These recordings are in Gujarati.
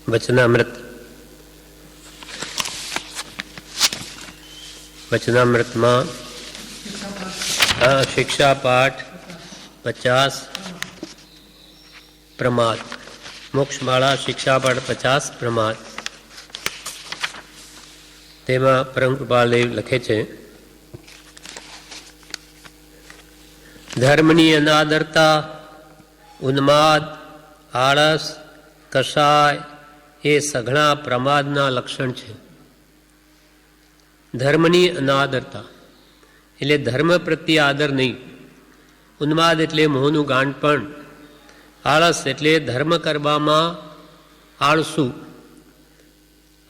વચનામૃત. વચનામૃતમાં શિક્ષા પાઠ 50 પ્રમાદ. મોક્ષમાળા શિક્ષા પાઠ 50 પ્રમાદ. તેમાં પરમ કૃપાલદેવ લખે છે, ધર્મની અનાદરતા, ઉન્માદ, આળસ, કષાય એ સઘળા પ્રમાદના લક્ષણ છે. ધર્મની અનાદરતા એટલે ધર્મ પ્રત્યે આદર નહીં. ઉન્માદ એટલે મોહનું ગાંઠપણ. આળસ એટલે ધર્મ કરવામાં આળસુ.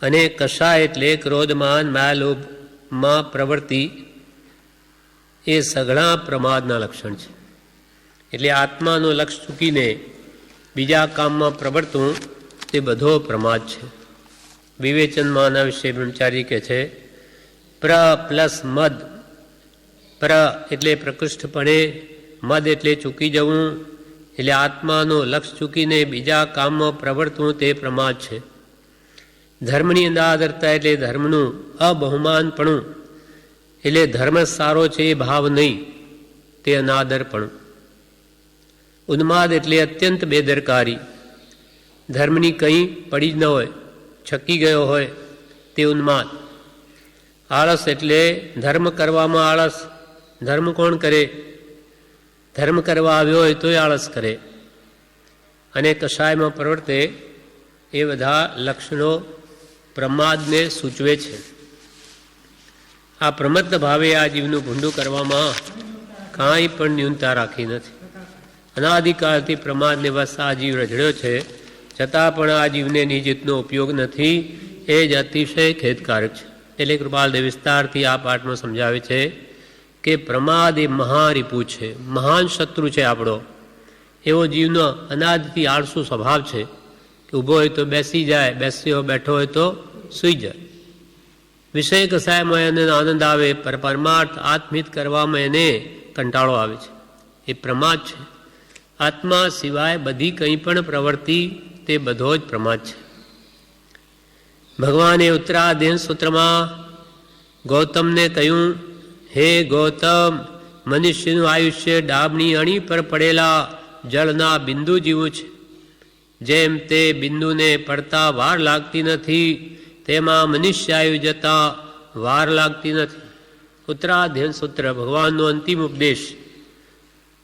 અને કષાય એટલે ક્રોધમાન માયાલોભમાં પ્રવૃત્તિ. એ સઘળા પ્રમાદના લક્ષણ છે. એટલે આત્માનો લક્ષ્ય ચૂકીને બીજા કામમાં પ્રવર્તવું તે બધો પ્રમાદ છે. વિવેચનમાં આના વિશે બ્રહ્મચારી કહે છે, પ્ર પ્લસ મદ. પ્ર એટલે પ્રકૃષ્ટપણે, મદ એટલે ચૂકી જવું. એટલે આત્માનો લક્ષ્ય ચૂકીને બીજા કામમાં પ્રવર્તવું તે પ્રમાદ છે. ધર્મની અનાદરતા એટલે ધર્મનું અબહુમાનપણું. એટલે ધર્મ સારો છે એ ભાવ નહીં, તે અનાદરપણું. ઉન્માદ એટલે અત્યંત બેદરકારી. ધર્મની કંઈ પડી જ ન હોય, છકી ગયો હોય તે ઉન્માદ. આળસ એટલે ધર્મ કરવામાં આળસ. ધર્મ કોણ કરે? ધર્મ કરવા આવ્યો હોય તોય આળસ કરે. અને કષાયમાં પ્રવર્તે એ બધા લક્ષણો પ્રમાદને સૂચવે છે. આ પ્રમત્ત ભાવે આ જીવનું ભૂંડું કરવામાં કાંઈ પણ ન્યૂનતા રાખી નથી. અનાદિકાળથી પ્રમાદને બસ આ જીવ રઝળ્યો છે, છતાં પણ આ જીવને નિજીતનો ઉપયોગ નથી. એ જ અતિશય ખેદકારક છે. એટલે કૃપાલદેવ વિસ્તારથી આ પાઠમાં સમજાવે છે કે પ્રમાદ એ મહારીપુ છે, મહાન શત્રુ છે આપણો. એવો જીવનો અનાદિથી આળસુ સ્વભાવ છે કે ઊભો હોય તો બેસી જાય, બેસ્યો બેઠો હોય તો સૂઈ જાય. વિષય કસાયમાં એને આનંદ આવે, પર પરમાર્થ આત્મિત કરવામાં એને કંટાળો આવે છે. એ પ્રમાદ છે. આત્મા સિવાય બધી કંઈ પણ પ્રવૃત્તિ તે બધો જ પ્રમાદ છે. ભગવાને ઉત્તરાધ્યન સૂત્રમાં ગૌતમને કહ્યું, હે ગૌતમ, મનુષ્યનું આયુષ્ય ડાબની અણી પર પડેલા જળના બિંદુ જેવું છે. જેમ તે બિંદુને પડતા વાર લાગતી નથી, તેમાં મનુષ્ય આયુ જતા વાર લાગતી નથી. ઉત્તરાધ્યન સૂત્ર ભગવાનનો અંતિમ ઉપદેશ.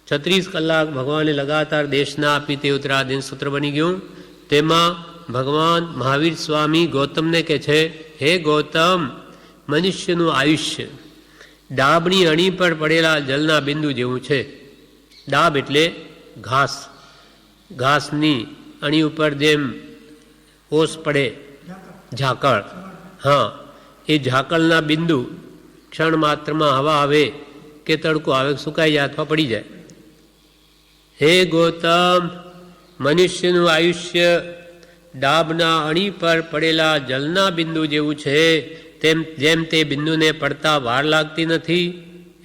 36 કલાક ભગવાને લગાતાર દેશના આપી તે ઉત્તરાધ્યન સૂત્ર બની ગયું. તેમાં ભગવાન મહાવીર સ્વામી ગૌતમને કહે છે, હે ગૌતમ, મનુષ્યનું આયુષ્ય ડાબની અણી પર પડેલા જલના બિંદુ જેવું છે. ડાબ એટલે ઘાસ. ઘાસની અણી ઉપર જેમ ઓસ પડે, ઝાકળ, હા, એ ઝાકળના બિંદુ ક્ષણ માત્રમાં હવા આવે કે તડકો આવે સુકાઈ જાય અથવા પડી જાય. હે ગૌતમ, મનુષ્યનું આયુષ્ય ડાબના અણી પર પડેલા જલના બિંદુ જેવું છે. જેમ તે બિંદુને પડતા વાર લાગતી નથી.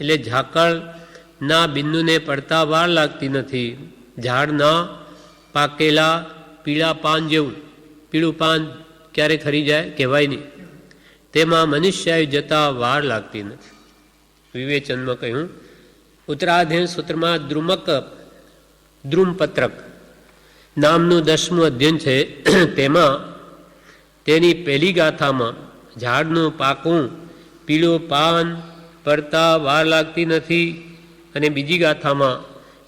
એટલે ઝાકળના બિંદુને પડતા વાર લાગતી નથી. ઝાડના પાકેલા પીળા પાન જેવું. પીળું પાન ક્યારે ખરી જાય કહેવાય નહીં. તેમાં મનુષ્યાયુ જતા વાર લાગતી નથી. વિવેચનમાં કહ્યું, ઉત્તરાધ્યન સૂત્રમાં દ્રુમપત્રક નામનું 10મું અધ્યયન છે. તેમાં તેની પહેલી ગાથામાં ઝાડનું પાકું પીળું પાન પડતા વાર લાગતી નથી. અને બીજી ગાથામાં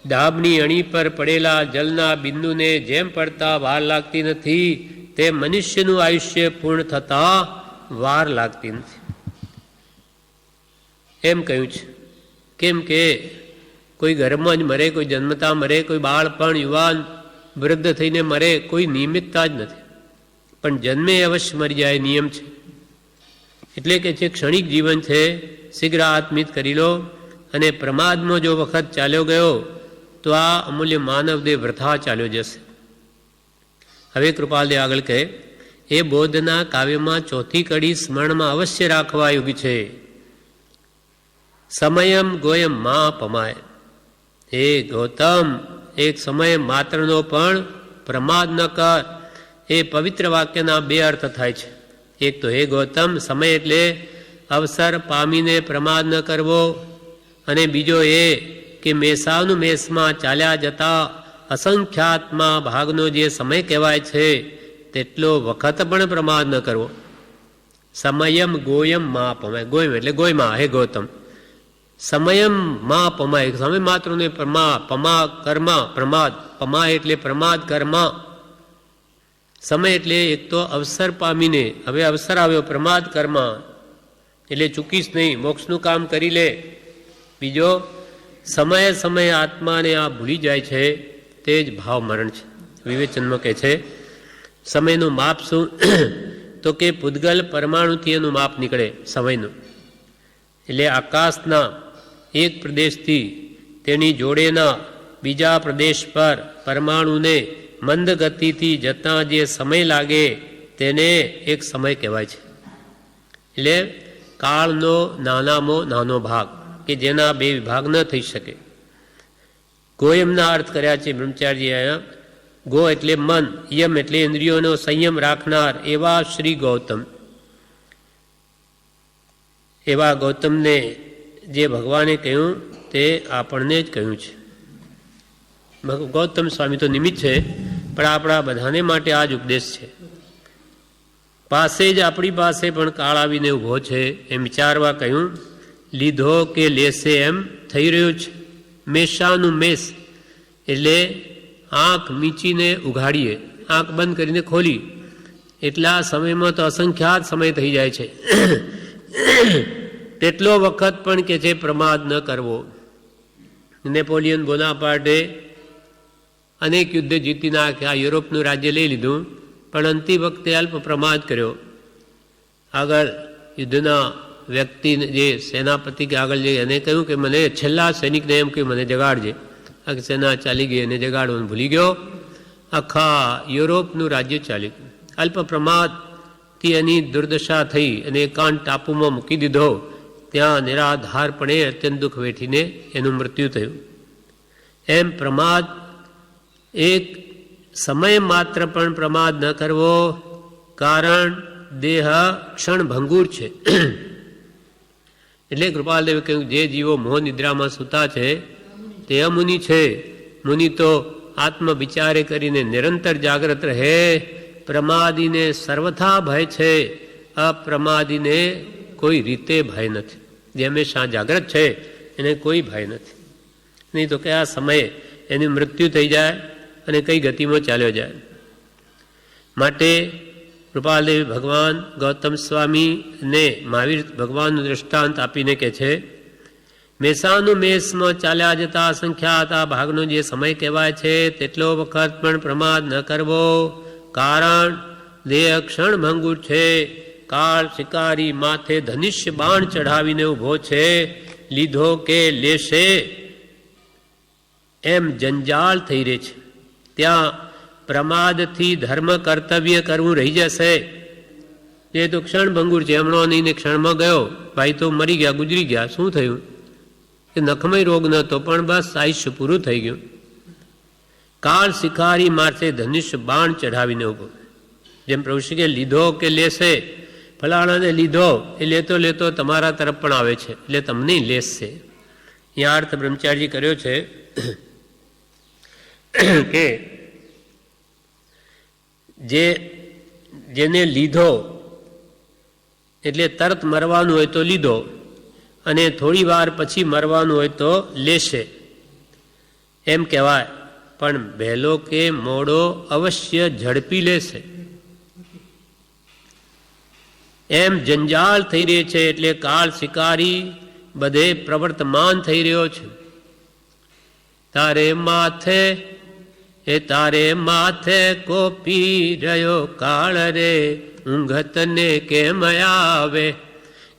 ડાબની અણી પર પડેલા જલના બિંદુને જેમ પડતા વાર લાગતી નથી, તે મનુષ્યનું આયુષ્ય પૂર્ણ થતાં વાર લાગતી નથી એમ કહ્યું છે. કેમ કે કોઈ ઘરમાં જ મરે, કોઈ જન્મતા મરે, કોઈ બાળપણ, યુવાન, વૃદ્ધ થઈને મરે, કોઈ નિયમિતતા જ નથી. પણ જન્મે અવશ્ય મરી જાય, નિયમ છે. એટલે કે જે ક્ષણિક જીવન છે, શીઘ્ર આત્મિત કરી લો. અને પ્રમાદમાં જો વખત ચાલ્યો ગયો તો આ અમૂલ્ય માનવદેહ વૃથા ચાલ્યો જશે. હવે કૃપાલદેવ આગળ કહે, એ બોધના કાવ્યમાં ચોથી કડી સ્મરણમાં અવશ્ય રાખવા યોગ્ય છે. સમયમ ગોયમ મા પમાય. હે ગૌતમ, એક સમય માત્રનો પણ પ્રમાદ ન કર. એ પવિત્ર વાક્યના બે અર્થ થાય છે. એક તો હે ગૌતમ, સમય એટલે અવસર પામીને પ્રમાદ ન કરવો, અને બીજો એ કે મેષાનું મેષમાં ચાલ્યા જતા અસંખ્યાત્મા ભાગનો જે સમય કહેવાય છે તેટલો વખત પણ પ્રમાદ ન કરવો. સમયમ ગોયમ મા પમાય, ગોયમ એટલે ગોયમાં, હે ગૌતમ સમયમ મા પમાય, સમય માત્રને પમા કર્મા પ્રમાદ, પમા એટલે પ્રમાદ કર્મા. સમય એટલે એક તો અવસર પામીને, હવે અવસર આવ્યો પ્રમાદ કર્મા એટલે ચૂકીશ નહીં, મોક્ષનું કામ કરી લે. બીજો સમયે સમયે આત્માને આ ભૂલી જાય છે તે જ ભાવ મરણ છે. વિવેચનમાં કહે છે સમયનું માપ શું? તો કે પૂદગલ પરમાણુથી એનું માપ નીકળે સમયનું. એટલે આકાશના એક પ્રદેશથી તેની જોડેના બીજા પ્રદેશ પર પરમાણુને મંદ ગતિથી જતાં જે સમય લાગે તેને એક સમય કહેવાય છે. એટલે કાળનો નાનામાં નાનો ભાગ કે જેના બે વિભાગ ન થઈ શકે. ગોયમના અર્થ કર્યા છે બ્રહ્મચારીજી અહીંયા. ગો એટલે મન, યમ એટલે ઇન્દ્રિયોનો સંયમ રાખનાર એવા શ્રી ગૌતમ. એવા ગૌતમને જે ભગવાને કહ્યું તે આપણને જ કહ્યું છે. ગૌતમ સ્વામી તો નિમિત્ત છે, પણ આપણા બધાને માટે આ જ ઉપદેશ છે. પાસે જ આપણી પાસે પણ કાળ આવીને ઊભો છે એમ વિચારવા કહ્યું. લીધો કે લેશે એમ થઈ રહ્યું છે. મેષાનું મેષ એટલે આંખ મીચીને ઉઘાડીએ, આંખ બંધ કરીને ખોલી એટલા સમયમાં તો અસંખ્યાત સમય થઈ જાય છે. તેટલો વખત પણ કે છે પ્રમાદ ન કરવો. નેપોલિયન બોનાપાર્ટે અનેક યુદ્ધ જીતી નાખ્યા, યુરોપનું રાજ્ય લઈ લીધું, પણ અંતિમ વખતે અલ્પ પ્રમાદ કર્યો. આગળ યુદ્ધના વ્યક્તિ જે સેનાપતિ કે આગળ જઈ એને કહ્યું કે મને છેલ્લા સૈનિકને એમ કહ્યું મને જગાડજે. આખી સેના ચાલી ગઈ, એને જગાડવાનું ભૂલી ગયો. આખા યુરોપનું રાજ્ય ચાલી ગયું. અલ્પ પ્રમાદથી એની દુર્દશા થઈ અને એકાંત ટાપુમાં મૂકી દીધો. ત્યાં નિરાધારપણે અત્યંત દુઃખ વેઠીને એનું મૃત્યુ થયું. એમ પ્રમાદ એક સમય માત્ર પણ પ્રમાદ ન કરવો, કારણ દેહ ક્ષણભંગુર છે. એટલે કૃપાલદેવે કહ્યું જે જીવો મોહ નિદ્રામાં સૂતા છે તે અમુનિ છે. મુનિ તો આત્મ વિચારે કરીને નિરંતર જાગ્રત રહે. પ્રમાદીને સર્વથા ભય છે, અપ્રમાદીને કોઈ રીતે ભય નથી. જે હંમેશા જાગ્રત છે એને કોઈ ભય નથી. નહીં તો કે આ સમયે એની મૃત્યુ થઈ જાય અને કઈ ગતિમાં ચાલ્યો જાય. માટે કૃપાલદેવ ભગવાન ગૌતમ સ્વામીને મહાવીર ભગવાનનું દૃષ્ટાંત આપીને કહે છે મેષાનું મેષમાં ચાલ્યા જતા અસંખ્યાત આ ભાગનો જે સમય કહેવાય છે તેટલો વખત પણ પ્રમાદ ન કરવો, કારણ દેહ ક્ષણભંગુર છે. કાળ શિકારી માથે ધનુષ્ય બાણ ચઢાવીને ઊભો છે. લીધો કે લેશે એમ જંજાળ થઈ રહે છે. ત્યાં પ્રમાદથી ધર્મ કર્તવ્ય કરવું રહી જશે. એ તો ક્ષણભંગુર છે, હમણાં નહીં ને ક્ષણમાં ગયો, ભાઈ તો મરી ગયા, ગુજરી ગયા, શું થયું? કે નખમય રોગ નહોતો પણ બસ આયુષ્ય પૂરું થઈ ગયું. કાળ શિકારી માથે ધનુષ્ય બાણ ચઢાવીને ઊભો. જેમ પ્રભુ શ્રી કે લીધો કે લેશે, ફલાણાને લીધો એ લેતો લેતો તમારા તરફ પણ આવે છે, એટલે તમને લેશે. અહીંયા અર્થ બ્રહ્મચારીજી કર્યો છે કે જેને લીધો એટલે તરત મરવાનું હોય તો લીધો, અને થોડી વાર પછી મરવાનું હોય તો લેશે એમ કહેવાય. પણ વહેલો કે મોડો અવશ્ય ઝડપી લેશે. એમ જંજાળ થઈ રહી છે એટલે કાળ શિકારી બધે પ્રવર્તમાન થઈ રહ્યો છે. તારે માથે કોપી રહ્યો કાળ રે, ઊંઘ તને કેમ આવે?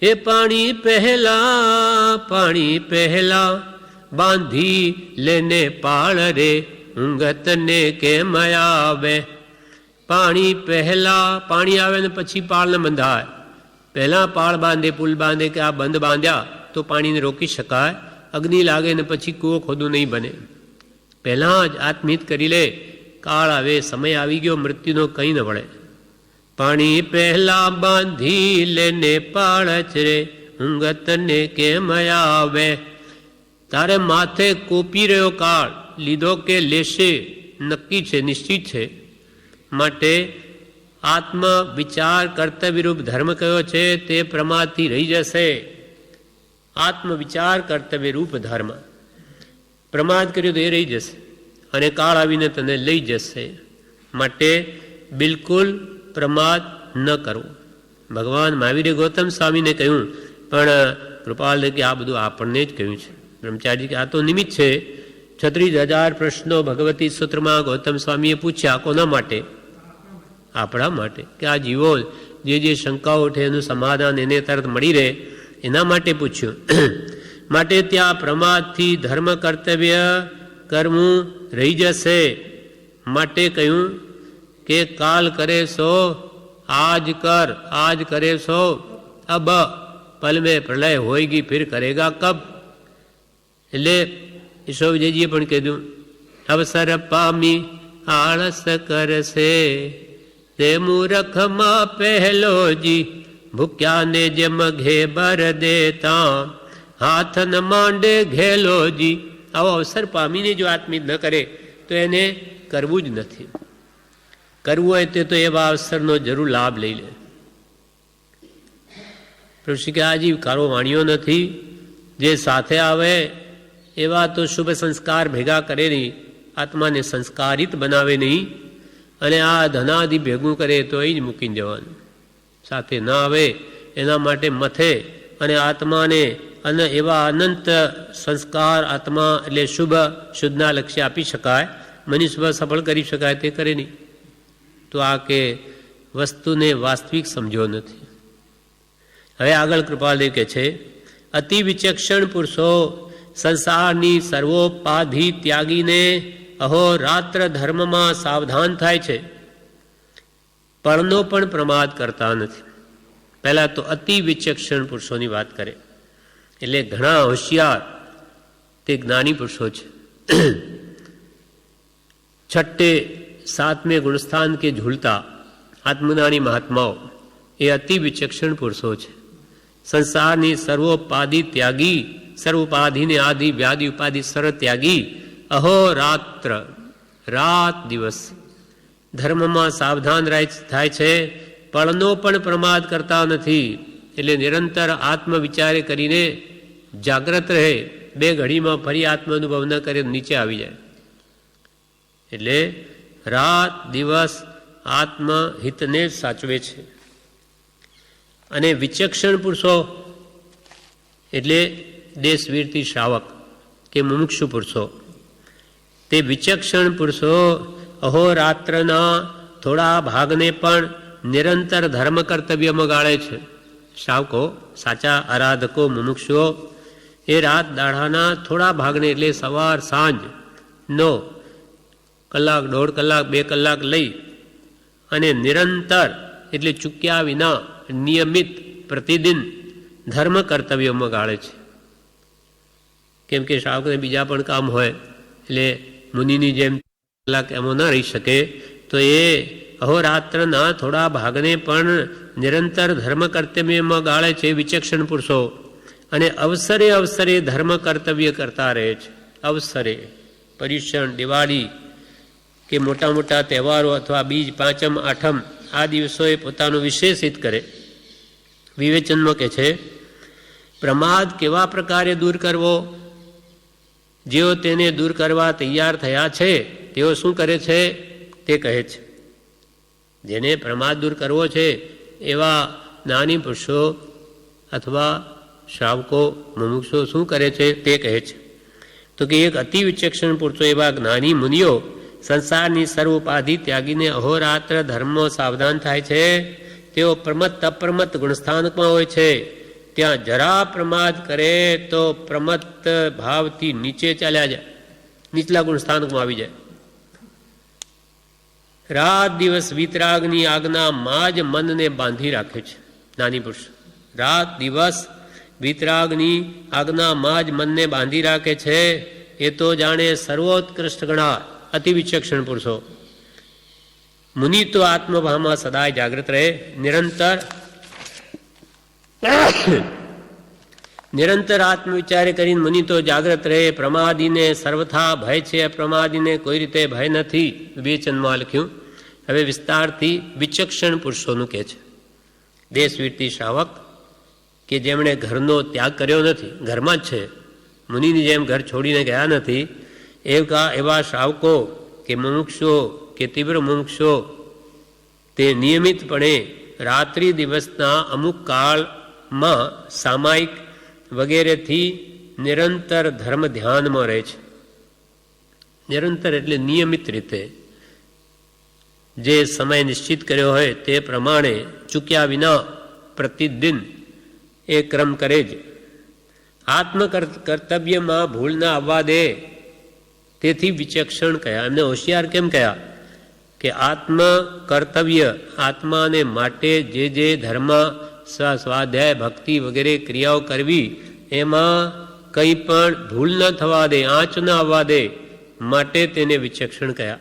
એ પાણી પહેલા બાંધી લેને પાળ રે, ઊંઘ તને કેમ આવે? પાણી આવે ને પછી પાળ ને બંધાય. પહેલાં પાળ બાંધે, પુલ બાંધે કે આ બંધ બાંધ્યા તો પાણીને રોકી શકાય. અગ્નિ લાગે ને પછી કૂવો ખોદું નહીં બને. પહેલાં જ આત્મહિત કરી લે કાળ આવે, સમય આવી ગયો, મૃત્યુનો કંઈ ન વળે. પાણી પહેલા બાંધી લેને પાળચ રે, ઊંઘત ને કેમ આવે. તારે માથે કોપી રહ્યો કાળ, લીધો કે લેશે નક્કી છે, નિશ્ચિત છે. માટે આત્મ વિચાર કર્તવ્યરૂપ ધર્મ કયો છે તે પ્રમાદથી રહી જશે. આત્મવિચાર કર્તવ્યરૂપ ધર્મ, પ્રમાદ કર્યો તો એ રહી જશે અને કાળ આવીને તને લઈ જશે. માટે બિલકુલ પ્રમાદ ન કરવો. ભગવાન મહાવીરે ગૌતમ સ્વામીને કહ્યું, પણ કૃપાલ કે આ બધું આપણને જ કહ્યું છે. બ્રહ્મચારી કે આ તો નિમિત્ત છે. 36,000 પ્રશ્નો ભગવતી સૂત્રમાં ગૌતમ સ્વામીએ પૂછ્યા. કોના માટે? આપણા માટે, કે આ જીવો જે શંકાઓ ઉઠે એનું સમાધાન એને તરત મળી રહે, એના માટે પૂછ્યું. માટે ત્યાં પ્રમાદથી ધર્મ કર્તવ્ય કરવું રહી જશે. માટે કહ્યું કે કાલ કરે સો આજ કર, આજ કરે સો અબ, પલ મેં પ્રલય હોયગી ફિર કરેગા કબ. એટલે ઈશ્વર વિજયજીએ પણ કીધું, અવસર પામી આળસ કરશે તે મૂરખમાં પહેલો જી, ભૂખ્યાને જેમ ઘેબર દેતા હાથ ન માંડે ઘેલોજી. આવો અવસર પામીને જો આત્મિત ન કરે તો એને કરવું જ નથી. કરવું હોય તે તો એવા અવસરનો જરૂર લાભ લઈ લે. પ્રભુ કે આ કારો વાણીઓ નથી, જે સાથે આવે એવા તો શુભ સંસ્કાર ભેગા કરે નહીં, આત્માને સંસ્કારિત બનાવે નહીં, અને આ ધનાદિ ભેગું કરે તો એ જ મૂકીને જવાનું. સાથે ન આવે એના માટે મથે અને આત્માને અને એવા અનંત સંસ્કાર આત્મા એટલે શુભ શુદ્ધના લક્ષ્ય આપી શકાય, મનુષ્ય સફળ કરી શકાય તે કરે નહીં. તો આ કે વસ્તુને વાસ્તવિક સમજો નથી. હવે આગળ કૃપાલદેવ કહે છે, અતિ વિચક્ષણ પુરુષો સંસારની સર્વોપાધિ ત્યાગીને અહોરાત્ર ધર્મમાં સાવધાન થાય છે, પળનો પણ પ્રમાદ કરતા નથી. પહેલા તો અતિ વિચક્ષણ પુરુષોની વાત કરે, એટલે ઘણા હોશિયાર તે જ્ઞાની પુરુષો છે. 6 7 ગુણસ્થાન કે ઝૂલતા આત્મજ્ઞાની મહાત્માઓ એ અતિ વિચક્ષણ પુરુષો છે. સંસારની સર્વોપાધિ ત્યાગી, સર્વોપાધિને આદિ વ્યાધિ ઉપાધિ સર્વ ત્યાગી, અહોરાત્ર રાત દિવસ ધર્મમાં સાવધાન થાય છે, પળનો પણ પ્રમાદ કરતા નથી. એટલે નિરંતર આત્મવિચારે કરીને જાગ્રત રહે, 2 ઘડીમાં ફરી આત્મ અનુભવ ન કરે નીચે આવી જાય. એટલે રાત દિવસ આત્મહિતને જ સાચવે છે. અને વિચક્ષણ પુરુષો એટલે દેશવીરથી શ્રાવક કે મુમુક્ષુ પુરુષો, તે વિચક્ષણ પુરુષો અહોરાત્રના થોડા ભાગને પણ નિરંતર ધર્મ કર્તવ્યમાં ગાળે છે. શ્રાવકો, સાચા આરાધકો, મુમુક્ષુઓ એ રાત દાડાના થોડા ભાગને એટલે સવાર સાંજનો કલાક, 1.5 કલાક, 2 કલાક લઈ અને નિરંતર એટલે ચૂક્યા વિના નિયમિત પ્રતિદિન ધર્મ કર્તવ્યોમાં ગાળે છે. કેમ કે શ્રાવકને બીજા પણ કામ હોય, એટલે મુનિની જેમ કલાક એમાં ન રહી શકે, તો એ અહોરાત્રના થોડા ભાગને પણ નિરંતર ધર્મ કર્તવ્યમાં ગાળે છે વિચક્ષણ પુરુષો. અને અવસરે અવસરે ધર્મ કર્તવ્ય કરતા રહે છે. અવસરે પર્યુષણ, દિવાળી કે મોટા મોટા તહેવારો અથવા બીજ, પાંચમ, આઠમ આ દિવસોએ પોતાનું વિશેષિત કરે. વિવેચનમાં કહે છે, પ્રમાદ કેવા પ્રકારે દૂર કરવો? જેઓ તેને દૂર કરવા તૈયાર થયા છે તેઓ શું કરે છે તે કહે છે. જેને પ્રમાદ દૂર કરવો છે એવા જ્ઞાની પુરુષો અથવા શ્રાવકો, મુમુક્ષો શું કરે છે તે કહે છે. તો કે એક અતિ વિચક્ષણ પુરુષો એવા જ્ઞાની મુનિઓ સંસારની સર્વોપાધિ ત્યાગીને અહોરાત્ર ધર્મો સાવધાન થાય છે. તેઓ પ્રમત્ત અપ્રમત્ત ગુણસ્થાનકમાં હોય છે. ત્યાં જરા પ્રમાદ કરે તો પ્રમત્ત ભાવથી નીચે ચાલ્યા જાય, નીચલા ગુણસ્થાનકમાં આવી જાય. રાત દિવસ વિતરાગની આજ્ઞામાં જ મનને બાંધી રાખે છે જ્ઞાની પુરુષ. રાત દિવસ વિતરાગની આજ્ઞામાં જ મનને બાંધી રાખે છે. એ તો જાણે સર્વોત્કૃષ્ટ ગણા અતિ વિચક્ષણ પુરુષો. મુનિ તો આત્મભાવમાં સદાય જાગૃત રહે, નિરંતર આત્મવિચારે કરીને મુનિ તો જાગ્રત રહે. પ્રમાદીને સર્વથા ભય છે, અપ્રમાદીને કોઈ રીતે ભય નથી. વિવેચનમાં લખ્યું. હવે વિસ્તારથી વિચક્ષણ પુરુષોનું કહે છે. દેશવીરતી શ્રાવક કે જેમણે ઘરનો ત્યાગ કર્યો નથી, ઘરમાં જ છે, મુનિની જેમ ઘર છોડીને ગયા નથી, એવા શ્રાવકો કે મુમુક્ષો કે તીવ્ર મુમુક્ષો તે નિયમિતપણે રાત્રિ દિવસના અમુક કાળમાં સામાયિક વગેરેથી નિરંતર ધર્મ ધ્યાનમાં રહે છે. નિરંતર એટલે નિયમિત રીતે જે સમય નિશ્ચિત કર્યો હોય તે પ્રમાણે ચૂક્યા વિના પ્રતિદિન એ ક્રમ કરે જ. આત્મકર્તવ્યમાં ભૂલ ના આવવા દે, તેથી વિચક્ષણ કયા. એમને હોશિયાર કેમ કયા? કે આત્મકર્તવ્ય, આત્માને માટે જે ધર્મ, સ્વાધ્યાય, ભક્તિ વગેરે ક્રિયાઓ કરવી, એમાં કંઈ પણ ભૂલ ન થવા દે, આંચ ન આવવા દે, માટે તેને વિચક્ષણ કયા.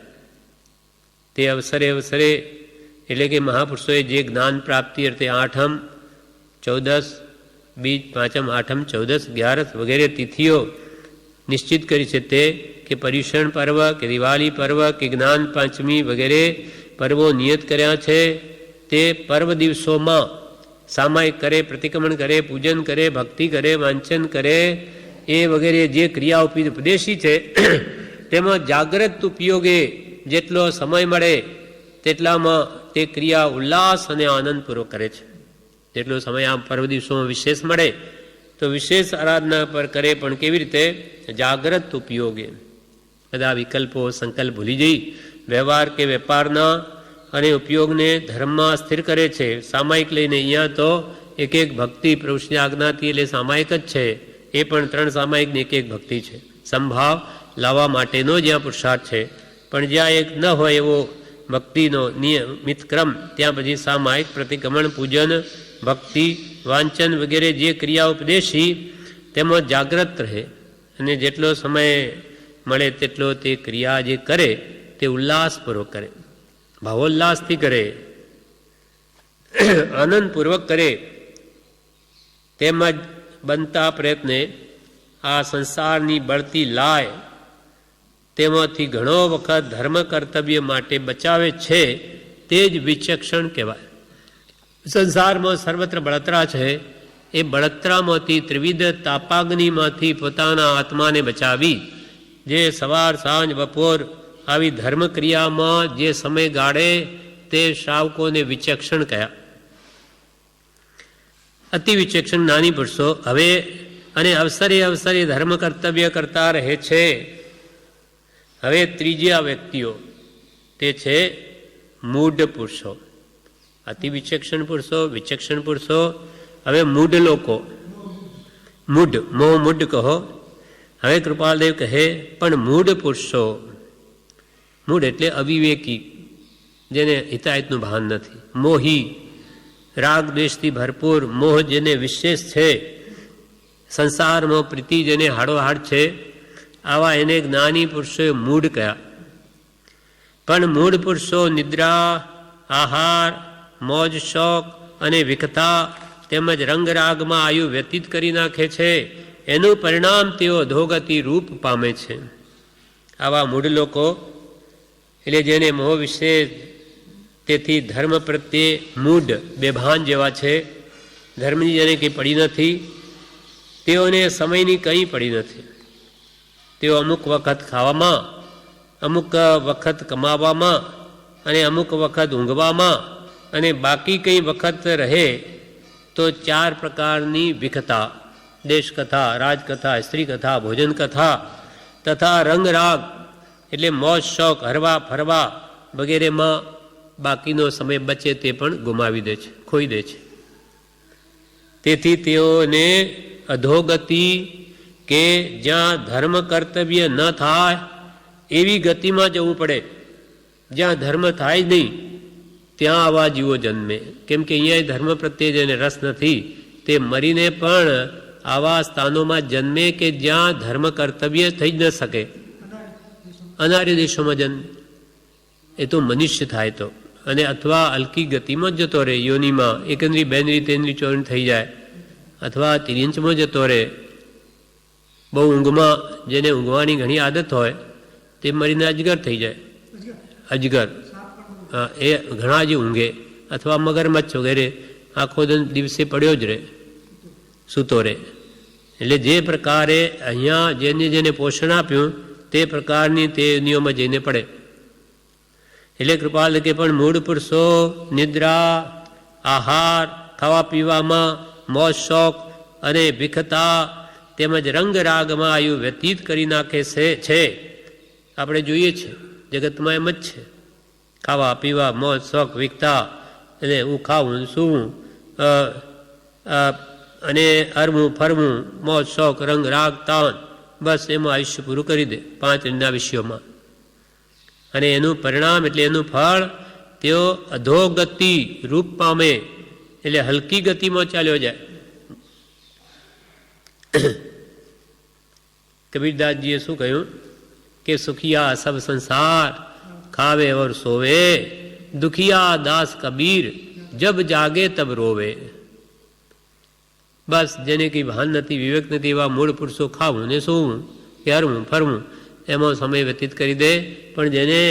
તે અવસરે એટલે કે મહાપુરુષોએ જે જ્ઞાન પ્રાપ્તિ અર્થે આઠમ, ચૌદસ, બીજ, પાંચમ, આઠમ, ચૌદસ, 11 વગેરે તિથિઓ નિશ્ચિત કરી છે, તે કે પર્યુષણ પર્વ કે દિવાળી પર્વ કે જ્ઞાન પાંચમી વગેરે પર્વો નિયત કર્યા છે, તે પર્વ દિવસોમાં સામાયિક કરે, પ્રતિક્રમણ કરે, પૂજન કરે, ભક્તિ કરે, વાંચન કરે, એ વગેરે જે ક્રિયાઓ ઉપદેશી છે તેમાં જાગ્રત ઉપયોગે જેટલો સમય મળે તેટલામાં તે ક્રિયા ઉલ્લાસ અને આનંદપૂર્વક કરે છે. જેટલો સમય આ પર્વ દિવસોમાં વિશેષ મળે તો વિશેષ આરાધના પર કરે, પણ કેવી રીતે? જાગ્રત ઉપયોગે. બધા વિકલ્પો, સંકલ્પ ભૂલી જઈ વ્યવહાર કે વેપારના અને ઉપયોગને ધર્મમાં સ્થિર કરે છે. સામાયિક લઈને અહીંયા તો એક ભક્તિ પ્રભુની આજ્ઞાથી એટલે સામાયિક જ છે, એ પણ 3 સામાયિકની એક ભક્તિ છે. સંભાવ લાવવા માટેનો જ્યાં પુરુષાર્થ છે, પણ જ્યાં એક ન હોય એવો ભક્તિનો નિયમિત ક્રમ, ત્યાં પછી સામાયિક, પ્રતિક્રમણ, પૂજન, ભક્તિ, વાંચન વગેરે જે ક્રિયા ઉપદેશી તેમાં જાગ્રત રહે, અને જેટલો સમય મળે તેટલો તે ક્રિયા જે કરે તે ઉલ્લાસપૂર્વક કરે, ભાવોલ્લાસથી કરે, આનંદપૂર્વક કરે. તેમજ બનતા પ્રયત્ને આ સંસારની બળતી લાય તેમાંથી ઘણો વખત ધર્મ કર્તવ્ય માટે બચાવે છે, તે જ વિચક્ષણ કહેવાય. સંસારમાં સર્વત્ર બળતરા છે, એ બળતરામાંથી, ત્રિવિધ તાપાગ્નિમાંથી પોતાના આત્માને બચાવી જે સવાર, સાંજ, બપોર આવી ધર્મક્રિયામાં જે સમય ગાળે તે શ્રાવકોને વિચક્ષણ કયા. અતિ વિચક્ષણ નાની પુરુષો હવે અને અવસરે ધર્મ કર્તવ્ય કરતા રહે છે. હવે ત્રીજા વ્યક્તિઓ તે છે મૂઢ પુરુષો. અતિ વિચક્ષણ પુરુષો, વિચક્ષણ પુરુષો, હવે મૂઢ લોકો, મૂઢ, મોહ મૂઢ કહો. હવે કૃપાલદેવ કહે પણ મૂઢ પુરુષો, મૂઢ એટલે અવિવેકી, જેને હિતાહિતનું ભાન નથી, મોહી, રાગ દ્વેષથી ભરપૂર, મોહ જેને વિશેષ છે, સંસારમાં પ્રીતિ જેને હાડોહાડ છે, આવા એને જ્ઞાની પુરુષોએ મૂઢ કયા. પણ મૂઢ પુરુષો નિદ્રા, આહાર, મોજ શોખ અને વિકથા તેમજ રંગરાગમાં આયુ વ્યતીત કરી નાખે છે. એનું પરિણામ તેઓ અધોગતિ રૂપ પામે છે. આવા મૂઢ લોકો એટલે જેને મોહ વિશે, તેથી ધર્મ પ્રત્યે મૂઢ, બેભાન જેવા છે, ધર્મની જેને કંઈ પડી નથી, તેઓને સમયની કંઈ પડી નથી. તેઓ અમુક વખત ખાવામાં, અમુક વખત કમાવામાં અને અમુક વખત ઊંઘવામાં અને બાકી કંઈ વખત રહે તો 4 પ્રકારની વિકથા, દેશકથા, રાજકથા, સ્ત્રી કથા, ભોજન કથા તથા રંગરાગ એટલે મોજ શોખ, હરવા ફરવા વગેરેમાં બાકીનો સમય બચે તે પણ ગુમાવી દે છે, ખોઈ દે છે. તેથી તેઓને અધોગતિ કે જ્યાં ધર્મ કર્તવ્ય ન થાય એવી ગતિમાં જવું પડે. જ્યાં ધર્મ થાય જ નહીં ત્યાં આવા જીવો જન્મે. કેમ કે અહીંયા ધર્મ પ્રત્યે જેને રસ નથી તે મરીને પણ આવા સ્થાનોમાં જન્મે કે જ્યાં ધર્મ કર્તવ્ય થઈ જ ન શકે. અનાર્ય દેશોમાં જન્મે. એ તો મનુષ્ય થાય તો અને અથવા હલકી ગતિમાં જ જતો રહે, યોનિમાં એકંદરી બેનરી તેનરી ચોરણી થઈ જાય, અથવા તિર્યંચમાં જતો રહે. બહુ ઊંઘમાં, જેને ઊંઘવાની ઘણી આદત હોય તે મરીને અજગર થઈ જાય. અજગર, હા, એ ઘણા જ ઊંઘે. અથવા મગરમચ્છ વગેરે આખો દિવસે પડ્યો જ રહે, સૂતો રહે. એટલે જે પ્રકારે અહીંયા જેને જેને પોષણ આપ્યું તે પ્રકારની તે નિયમમાં જઈને પડે. એટલે કૃપાલ કે પણ મૂળ પુરુષો નિદ્રા, આહાર, ખાવા પીવામાં, મોજ શોખ અને ભીખતા તેમજ રંગ રાગમાં આયુ વ્યતીત કરી નાખે છે. આપણે જોઈએ છીએ જગતમાં એમ જ છે. ખાવા પીવા, મોજ શોખ, વિકતા, અને હું ખાવું સૂવું અને હરવું ફરવું, મોજ શોખ, રંગ રાગ તાન, બસ એમાં આયુષ્ય પૂરું કરી દે 5 વિષયોમાં. અને એનું પરિણામ એટલે એનું ફળ તેઓ અધોગતિ રૂપ પામે, એટલે હલકી ગતિમાં ચાલ્યો જાય. કબીરદાસજીએ શું કહ્યું કે સુખિયા સબ સંસાર ખાવે ઓર સોવે, દુખિયા દાસ કબીર જબ જાગે તબ રોવે. બસ જેને કંઈ ભાન નથી, વિવેક નથી, એવા મૂળ પુરુષો ખાવું ને સૂવું કે હરવું ફરવું એમાં સમય વ્યતીત કરી દે. પણ જેને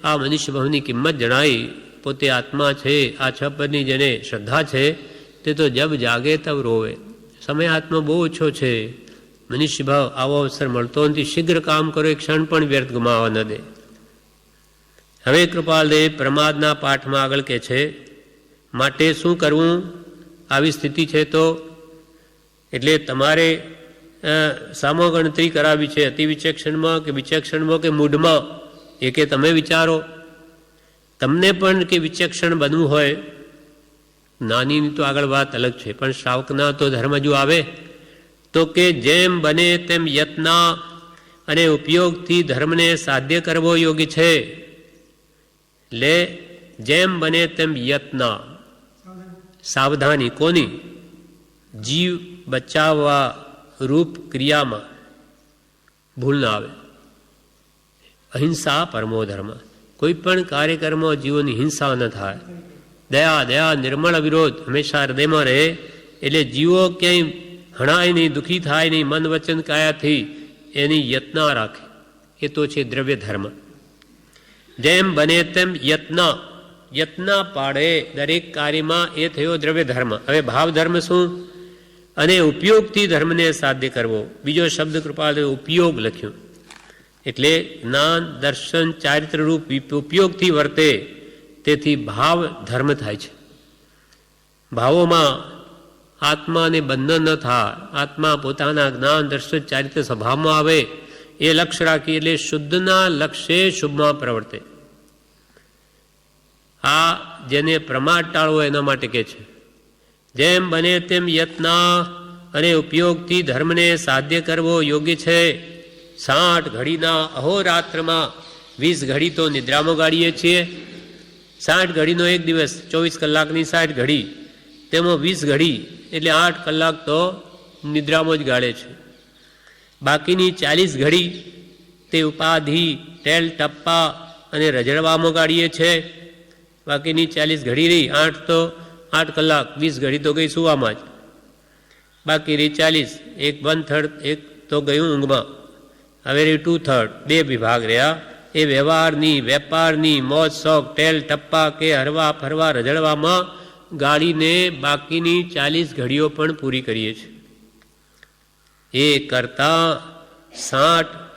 આ મનુષ્ય ભાવની કિંમત જણાવી, પોતે આત્મા છે, આ 6 પદની જેને શ્રદ્ધા છે, તે તો જબ જાગે તબ રોવે. સમય હાથમાં બહુ ઓછો છે. મનુષ્ય ભાવ આવો અવસર મળતો નથી. શીઘ્ર કામ કરો, એક ક્ષણ પણ વ્યર્થ ગુમાવવા ન દે. હવે કૃપાલદેવ પ્રમાદના પાઠમાં આગળ કહે છે, માટે શું કરવું આવી સ્થિતિ છે તો? એટલે તમારે સામો ગણતરી કરાવી છે, અતિ વિચક્ષણમાં કે વિચક્ષણમાં કે મૂઢમાં, એ કે તમે વિચારો. તમને પણ કે વિચક્ષણ બનવું હોય, નાની તો આગળ વાત અલગ છે, પણ શ્રાવકના તો ધર્મ જો આવે તો કે જેમ બને તેમ યત્ના અને ઉપયોગથી ધર્મને સાધ્ય કરવો યોગ્ય છે. એટલે જેમ બને તેમ યત્ના, સાવધાની કોની? જીવ બચાવવા રૂપ ક્રિયામાં ભૂલ ના આવે. અહિંસા પરમો ધર્મ. કોઈ પણ કાર્યક્રમમાં જીવોની હિંસા ન થાય. દયા નિર્મળ વિરોધ હંમેશા હૃદયમાં રહે. એટલે જીવો ક્યાંય હણાય નહીં, દુઃખી થાય નહીં, મન વચન કાયાથી એની યત્ના રાખે. એ તો છે દ્રવ્ય ધર્મ. જેમ બને તેમ યત્ન પાડે દરેક કાર્યમાં, એ થયો દ્રવ્ય ધર્મ. હવે ભાવ ધર્મ શું? અને ઉપયોગથી ધર્મને સાધ્ય કરવો. બીજો શબ્દ કૃપાલદેવ ઉપયોગ લખ્યું. એટલે જ્ઞાન, દર્શન, ચારિત્ર રૂપ ઉપયોગથી વર્તે, તેથી ભાવ ધર્મ થાય છે. ભાવોમાં આત્માને બંધન ન થાય, આત્મા પોતાના જ્ઞાન, દર્શન, ચારિત્ર સ્વભાવમાં આવે, એ લક્ષ્ય રાખી. એટલે શુદ્ધના લક્ષ્યે શુભમાં પ્રવર્તે. આ જેને પ્રમાદ ટાળવો એના માટે કહે છે. જેમ બને તેમ યત્ના અને ઉપયોગથી ધર્મને સાધ્ય કરવો યોગ્ય છે. 60 ઘડીના અહોરાત્રમાં 20 ઘડી તો નિદ્રામાં ગાળીએ છીએ. 60 ઘડીનો એક દિવસ, 24 કલાકની 60 ઘડી, તેમાં 20 ઘડી એટલે 8 કલાક તો નિદ્રામાં જ ગાળે છે. બાકીની 40 ઘડી તે ઉપાધિ, ટેલ ટપ્પા અને રજડવામાં ગાળીએ છે. બાકીની 40 ઘડી રહી, 8 કલાક, 20 ઘડી તો ગઈ સુવામાં જ. બાકી રહી 40, 1/3, એક તો ગયું ઊંઘમાં. હવે રહી 2/3, 2 વિભાગ રહ્યા. એ વ્યવહારની, વેપારની, મોજ શોખ, ટેલ ટપ્પા કે હરવા ફરવા રજડવામાં ગાળીને બાકીની 40 ઘડીઓ પણ પૂરી કરીએ છીએ. એ કરતાં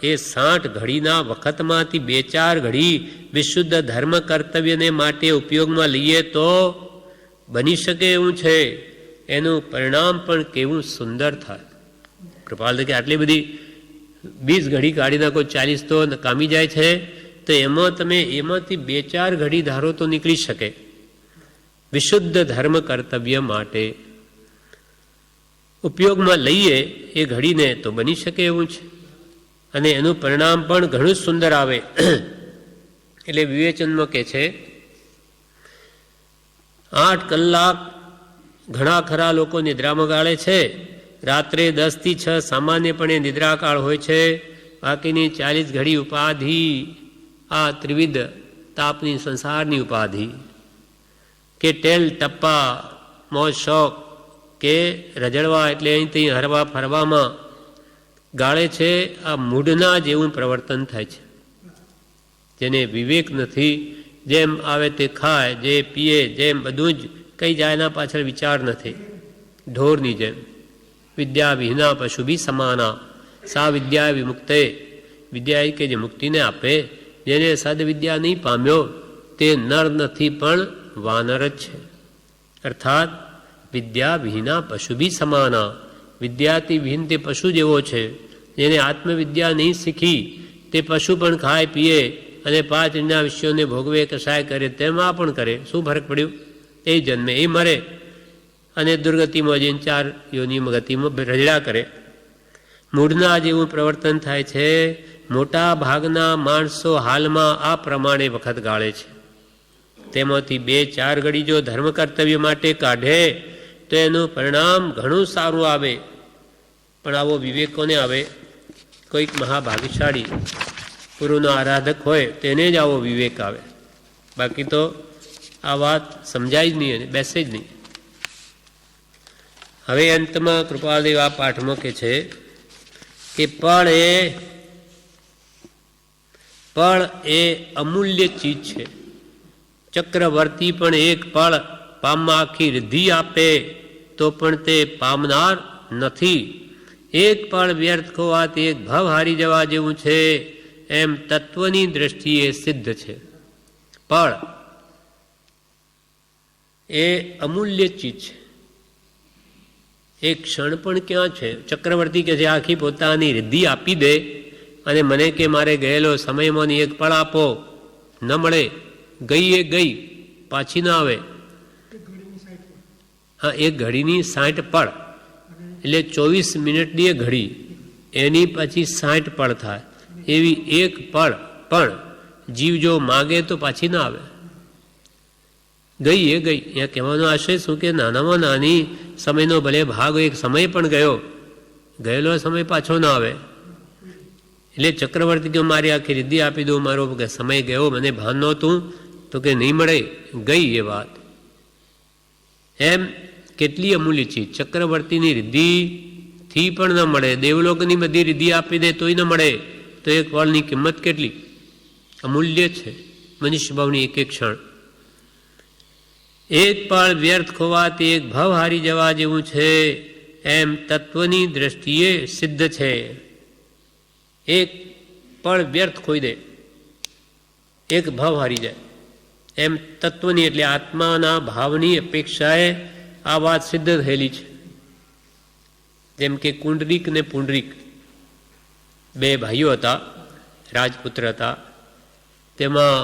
60 ઘડીના વખતમાંથી 2-4 ઘડી વિશુદ્ધ ધર્મ કર્તવ્યને માટે ઉપયોગમાં લઈએ તો બની શકે એવું છે. એનું પરિણામ પણ કેવું સુંદર થાય. કૃપાલ કે આટલી બધી 20 ઘડી કાઢી નાખો, 40 તો કામી જાય છે, તો એમાં તમે એમાંથી 2-4 ઘડી ધારો તો નીકળી શકે વિશુદ્ધ ધર્મ કર્તવ્ય માટે. ઉપયોગમાં લઈએ એ ઘડીને તો બની શકે એવું છે, અને એનું પરિણામ પણ ઘણું સુંદર આવે. એટલે વિવેચનમાં કહે છે 8 કલાક ઘણા ખરા લોકો નિદ્રામાં ગાળે છે. રાત્રે 10 થી 6 સામાન્યપણે નિદ્રાકાળ હોય છે. બાકીની 40 ઘડી ઉપાધિ, આ ત્રિવિધ તાપની સંસારની ઉપાધિ, કે ટેલ ટપ્પા મોજ શોખ કે રજડવા એટલે અહીંથી હરવા ફરવામાં ગાળે છે, આ મૂઢના જેવું પ્રવર્તન થાય છે. જેને વિવેક નથી, જેમ આવે તે ખાય, જે પીએ, જેમ બધું જ કંઈ જાય એના પાછળ વિચાર નથી, ઢોરની જેમ. વિદ્યા વિહીના પશુ બી સમાના સા વિદ્યા વિમુક્તે, વિદ્યા કે જે મુક્તિને આપે, જેને સદવિદ્યા નહીં પામ્યો તે નર નથી પણ વાનર જ છે. અર્થાત વિદ્યા વિહીના પશુ બી સમાના, વિદ્યાથી વિહીન તે પશુ જેવો છે. જેને આત્મવિદ્યા નહીં શીખી તે પશુ પણ ખાય પીએ અને 5 ઇન્દ્રિયના વિષયોને ભોગવે, કસાય કરે, તેમાં પણ કરે. શું ફરક પડ્યું? એ જન્મે એ મરે અને દુર્ગતિમાં જઈને 4 યોનિમાં ગતિમાં રજડા કરે. મૂળના જેવું પ્રવર્તન થાય છે. મોટા ભાગના માણસો હાલમાં આ પ્રમાણે વખત ગાળે છે. તેમાંથી 2-4 ઘડી જો ધર્મ કર્તવ્ય માટે કાઢે તો એનું પરિણામ ઘણું સારું આવે. પણ આવો વિવેક કોને આવે? કોઈક મહાભાગ્યશાળી ગુરુનો આરાધક હોય તેને જ આવો વિવેક આવે. બાકી તો આ વાત સમજાય જ નહીં અને બેસે જ નહીં. હવે અંતમાં કૃપાલદેવ આ પાઠમાં કહે છે કે પળ એ અમૂલ્ય ચીજ છે. ચક્રવર્તી પણ એક પળ પામમાં આખી રિદ્ધિ આપે તો પણ તે પામનાર નથી. એક પળ વ્યર્થ ખોવાથી એક ભવ હારી જવા જેવું છે, એમ તત્વની દ્રષ્ટિએ સિદ્ધ છે. પળ એ અમૂલ્ય ચીજ છે. એક ક્ષણ પણ ક્યાં છે? ચક્રવર્તી કે જે આખી પોતાની રિદ્ધિ આપી દે અને મને કે મારે ગયેલો સમયમાંની એક પળ આપો, ન મળે. ગઈ એ ગઈ, પાછી ના આવે. હા, એક ઘડીની 60 પળ એટલે 24 મિનિટની એ ઘડી, એની પછી 60 પળ થાય. એવી એક પળ પણ જીવ જો માગે તો પાછી ના આવે. ગઈ એ ગઈ. અહીંયા કહેવાનો આશય શું કે નાનામાં નાની સમયનો ભલે ભાગ એક સમય પણ ગયેલો સમય પાછો ના આવે. એટલે ચક્રવર્તી કે મારી આખી રિદ્ધિ આપી દઉં, મારો સમય ગયો, મને ભાન નહોતું, તો કે નહીં મળે. ગઈ એ વાત. એમ કેટલી અમૂલ્ય ચીજ. ચક્રવર્તીની રિદ્ધિથી પણ ન મળે, દેવલોકની બધી રિદ્ધિ આપી દે તોય ન મળે, તો એક પળની કિંમત કેટલી અમૂલ્ય છે. મનુષ્ય ભાવની એક એક ક્ષણ. એક પળ વ્યર્થ ખોવાથી એક ભવ હારી જવા જેવું છે, એમ તત્વની દ્રષ્ટિએ સિદ્ધ છે. એક પળ વ્યર્થ ખોઈ દે, એક ભાવ હારી જાય, એમ તત્વની એટલે આત્માના ભાવની અપેક્ષાએ આ વાત સિદ્ધ થયેલી છે. જેમ કે કુંડરીક ને પુંડરીક 2 ભાઈઓ હતા, રાજપુત્ર હતા. તેમાં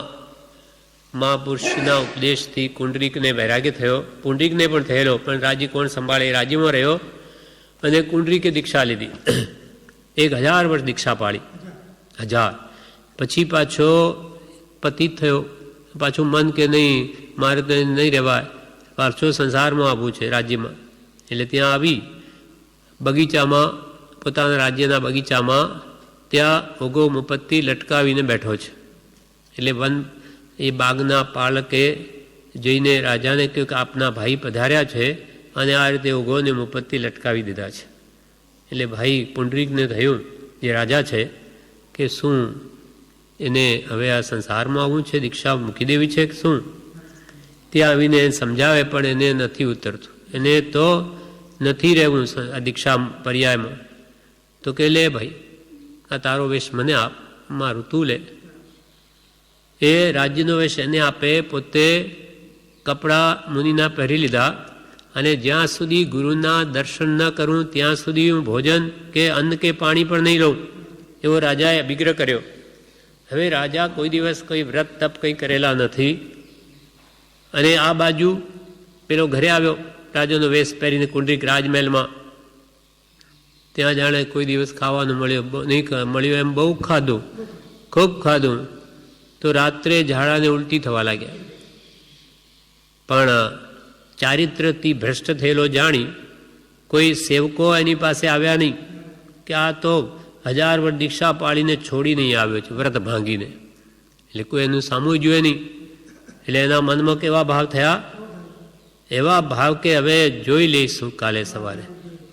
મહાપુરુષના ઉપદેશથી કુંડરીકને વૈરાગ્ય થયો, પુંડરીકને પણ થયેલો, પણ રાજ્ય કોણ સંભાળે એ રાજ્યમાં રહ્યો. અને કુંડરીકે દીક્ષા લીધી, 1000 વર્ષ દીક્ષા પાળી, 1000. પછી પાછો પતિત થયો. પાછું મન કે નહીં, મારે તો નહીં રહેવાય, પાછો સંસારમાં આવવું છે રાજ્યમાં. એટલે ત્યાં આવી બગીચામાં, પોતાના રાજ્યના બગીચામાં ત્યાં ઓગો મુપત્તિ લટકાવીને બેઠો છે. એટલે એ બાગના પાલકે જઈને રાજાને કહ્યું કે આપના ભાઈ પધાર્યા છે અને આ રીતે ઓગોને મુપત્તિ લટકાવી દીધા છે. એટલે ભાઈ પુંડરીકને થયું, જે રાજા છે, કે શું એને હવે આ સંસારમાં આવવું છે, દીક્ષા મૂકી દેવી છે કે શું? ત્યાં આવીને સમજાવે પણ એને નથી ઉતરતું. એને તો નથી રહેવું આ દીક્ષા પર્યાયમાં. તો કે લે ભાઈ, આ તારો વેશ મને આપ, મારું તું લે. એ રાજ્યનો વેશ એને આપે, પોતે કપડાં મુનિના પહેરી લીધા. અને જ્યાં સુધી ગુરુના દર્શન ન કરું ત્યાં સુધી હું ભોજન કે અન્ન કે પાણી પણ નહીં લઉં, એવો રાજાએ અભિગ્રહ કર્યો. હવે રાજા કોઈ દિવસ કોઈ વ્રત તપ કંઈ કરેલા નથી. અને આ બાજુ પેલો ઘરે આવ્યો, રાજાનો વેશ પહેરીને કુંડરીક રાજમહેલમાં. ત્યાં જાણે કોઈ દિવસ ખાવાનું નહીં મળ્યું એમ બહુ ખાધું, ખૂબ ખાધું. તો રાત્રે ઝાડાને ઉલટી થવા લાગ્યા. પણ ચારિત્રથી ભ્રષ્ટ થયેલો જાણી કોઈ સેવકો એની પાસે આવ્યા નહીં કે આ તો 1000 વર્ષ દીક્ષા પાડીને છોડી નહીં આવ્યો છે, વ્રત ભાંગીને. એટલે કોઈ એનું સામું જોઈએ નહીં. એટલે એના મનમાં કેવા ભાવ થયા એવા ભાવ કે હવે જોઈ લઈશું કાલે સવારે,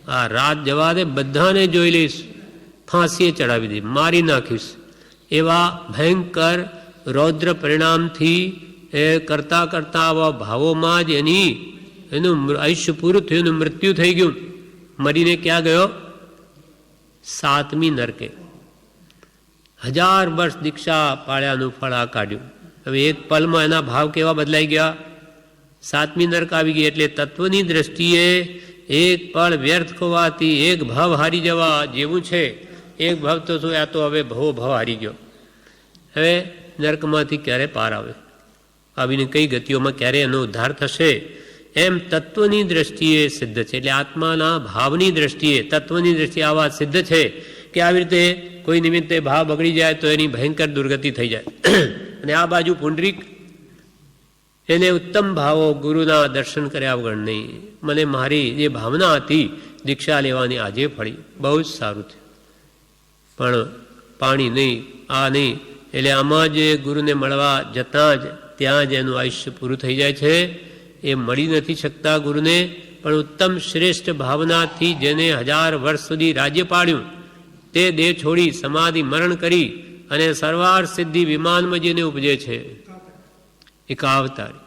આ રાત જવા દે, બધાને જોઈ લઈશ, ફાંસીએ ચડાવી દઈ, મારી નાખીશ. એવા ભયંકર રૌદ્ર પરિણામથી એ કરતાં કરતાં આવા ભાવોમાં જ એનું આયુષ્ય પૂરું થયું, એનું મૃત્યુ થઈ ગયું. મરીને ક્યાં ગયો? 7મી નરકે. 1000 વર્ષ દીક્ષા પાળ્યાનું ફળ આ કાઢ્યું. હવે એક પલમાં એના ભાવ કેવા બદલાઈ ગયા? 7મી નરક આવી ગઈ. એટલે તત્વની દ્રષ્ટિએ એક પળ વ્યર્થ ખોવાથી એક ભાવ હારી જવા જેવું છે. એક ભાવ તો શું, આ તો હવે ભવો ભાવ હારી ગયો. હવે નરકમાંથી ક્યારે પાર આવે, આવીને કઈ ગતિઓમાં ક્યારે એનો ઉદ્ધાર થશે? એમ તત્વની દ્રષ્ટિએ સિદ્ધ છે. એટલે આત્માના ભાવની દ્રષ્ટિએ, તત્વની દ્રષ્ટિએ આ વાત સિદ્ધ છે કે આવી રીતે કોઈ નિમિત્તે ભાવ બગડી જાય તો એની ભયંકર દુર્ગતિ થઈ જાય. અને આ બાજુ પુંડરીક, એને ઉત્તમ ભાવો ગુરુના દર્શન કર્યા વગર નહીં. મને મારી જે ભાવના હતી દીક્ષા લેવાની આજે ફળી, બહુ જ સારું થયું, પણ પાણી નહીં, આ નહીં. એટલે આમાં જ ગુરુને મળવા જતાં જ ત્યાં જ એનું આયુષ્ય પૂરું થઈ જાય છે. એ મળી નથી શકતા ગુરુને, પણ ઉત્તમ શ્રેષ્ઠ ભાવનાથી જેને 1000 વર્ષ સુધી રાજ્ય પાડ્યું, તે દેહ છોડી સમાધિ મરણ કરી અને સર્વાર સિદ્ધિ વિમાનમાં જેને ઉપજે છે, એકાવતારી.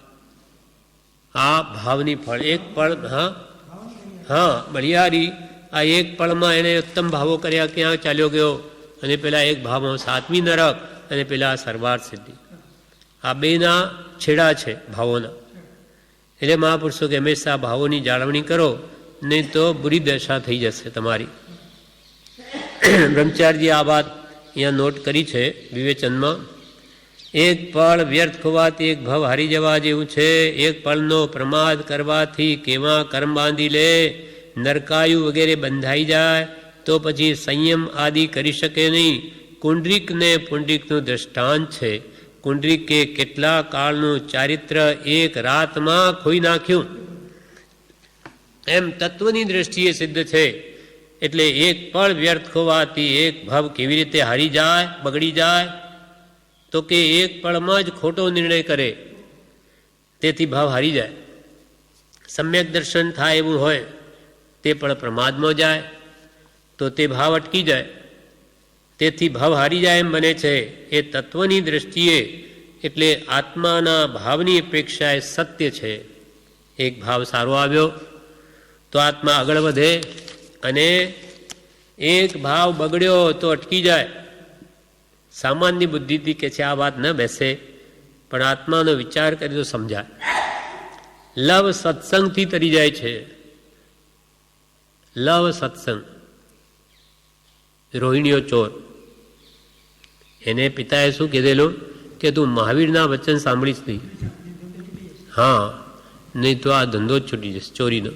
આ ભાવની ફળ એક પળ, હા બલિયારી, આ એક પળમાં એને ઉત્તમ ભાવો કર્યા, ક્યાં ચાલ્યો ગયો? અને પેલા એક ભાવમાં 7મી નરક અને પેલા સર્વાર સિદ્ધિ. આ બેના છેડા છે ભાવોના. એટલે મહાપુરુષો કે હંમેશા ભાવોની જાળવણી કરો, નહીં તો બુરી દશા થઈ જશે તમારી. બ્રહ્મચારીજી આ વાત અહીંયા નોટ કરી છે વિવેચનમાં. એક પળ વ્યર્થ ખોવાથી એક ભાવ હારી જવા જેવું છે. એક પળનો પ્રમાદ કરવાથી કેવા કર્મ બાંધી લે, નરકાયુ વગેરે બંધાઈ જાય તો પછી સંયમ આદિ કરી શકે નહીં. કુંડરીકને પુંડરીકનું દ્રષ્ટાંત છે. કુંડરીકે કેટલા કાળનું ચારિત્ર એક રાતમાં ખોઈ નાખ્યું. એમ તત્વની દ્રષ્ટિએ સિદ્ધ છે. એટલે એક પળ વ્યર્થ ખોવાથી એક ભાવ કેવી રીતે હારી જાય, બગડી જાય? તો કે એક પળમાં જ ખોટો નિર્ણય કરે, તેથી ભાવ હારી જાય. સમ્યક દર્શન થાય એવું હોય, તે પળ પ્રમાદમાં જાય તો તે ભાવ અટકી જાય, તેથી ભાવ હારી જાય એમ બને છે. એ તત્વની દ્રષ્ટિએ, એટલે આત્માના ભાવની અપેક્ષા એ સત્ય છે. એક ભાવ સારો આવ્યો તો આત્મા આગળ વધે, અને એક ભાવ બગડ્યો તો અટકી જાય. સામાન્ય બુદ્ધિથી કે છે આ વાત ન બેસે, પણ આત્માનો વિચાર કરી તો સમજાય. લવ સત્સંગથી તરી જાય છે. લવ સત્સંગ. રોહિણીઓ ચોર, એને પિતાએ શું કીધેલું કે તું મહાવીરના વચન સાંભળીશ નહીં, હા, નહીં તો આ ધંધો જ છૂટી જશે ચોરીનો.